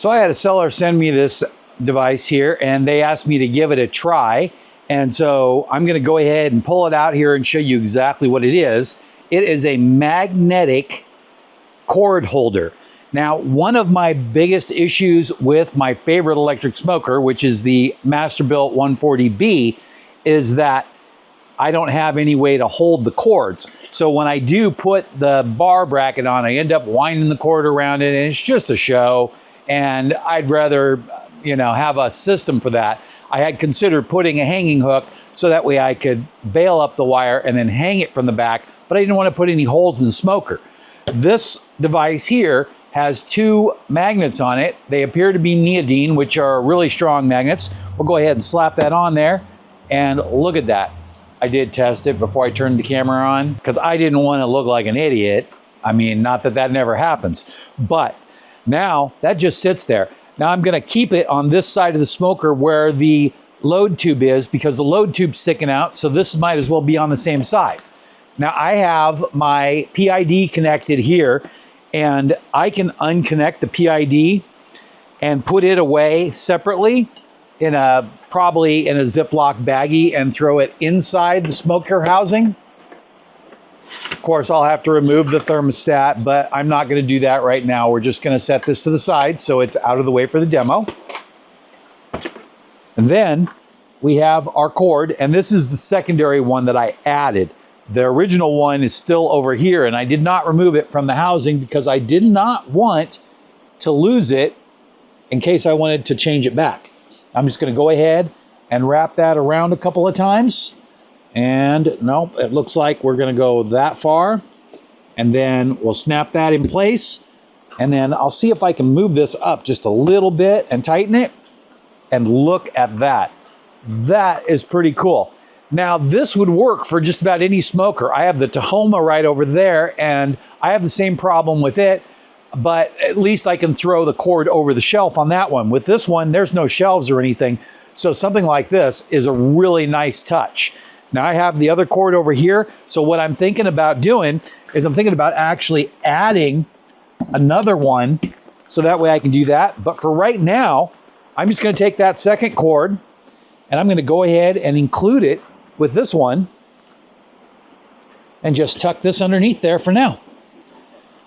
So I had a seller send me this device here, and they asked me to give it a try. And so I'm going to go ahead and pull it out here and show you exactly what it is. It is a magnetic cord holder. Now, one of my biggest issues with my favorite electric smoker, which is the Masterbuilt 140B, is that I don't have any way to hold the cords. So when I do put the bar bracket on, I end up winding the cord around it, and it's just a show. And I'd rather, you know, have a system for that. I had considered putting a hanging hook so that way I could bail up the wire and then hang it from the back, but I didn't want to put any holes in the smoker. This device here has two magnets on it. They appear to be neodymium, which are really strong magnets. We'll go ahead and slap that on there, and look at that. I did test it before I turned the camera on because I didn't want to look like an idiot. I mean, not that that never happens, but now that just sits there. Now I'm going to keep it on this side of the smoker where the load tube is, because the load tube's sticking out, so this might as well be on the same side. Now I have my PID connected here, and I can unconnect the PID and put it away separately in probably in a Ziploc baggie and throw it inside the smoker housing. Of course, I'll have to remove the thermostat, but I'm not going to do that right now. We're just going to set this to the side so it's out of the way for the demo. And then we have our cord, and this is the secondary one that I added. The original one is still over here, and I did not remove it from the housing because I did not want to lose it in case I wanted to change it back. I'm just going to go ahead and wrap that around a couple of times. And no, it looks like we're going to go that far, and then we'll snap that in place, and then I'll see if I can move this up just a little bit and tighten it, and look at that. That is pretty cool. Now this would work for just about any smoker. I have the Tahoma right over there, and I have the same problem with it, but at least I can throw the cord over the shelf on that one. With this one, there's no shelves or anything, so something like this is a really nice touch. Now I have the other cord over here, so what I'm thinking about doing is I'm thinking about actually adding another one so that way I can do that. But for right now, I'm just going to take that second cord and I'm going to go ahead and include it with this one and just tuck this underneath there for now.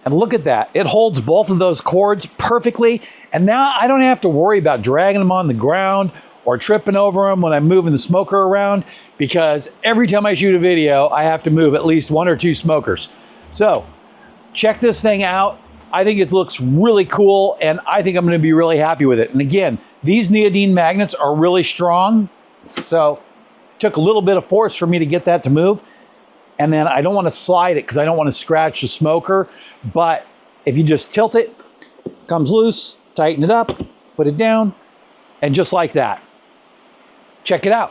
And look at that. It holds both of those cords perfectly, and now I don't have to worry about dragging them on the ground or tripping over them when I'm moving the smoker around, because every time I shoot a video, I have to move at least one or two smokers. So check this thing out. I think it looks really cool, and I think I'm going to be really happy with it. And again, these neodymium magnets are really strong, so it took a little bit of force for me to get that to move. And then I don't want to slide it because I don't want to scratch the smoker, but if you just tilt it, it comes loose, tighten it up, put it down, and just like that. Check it out.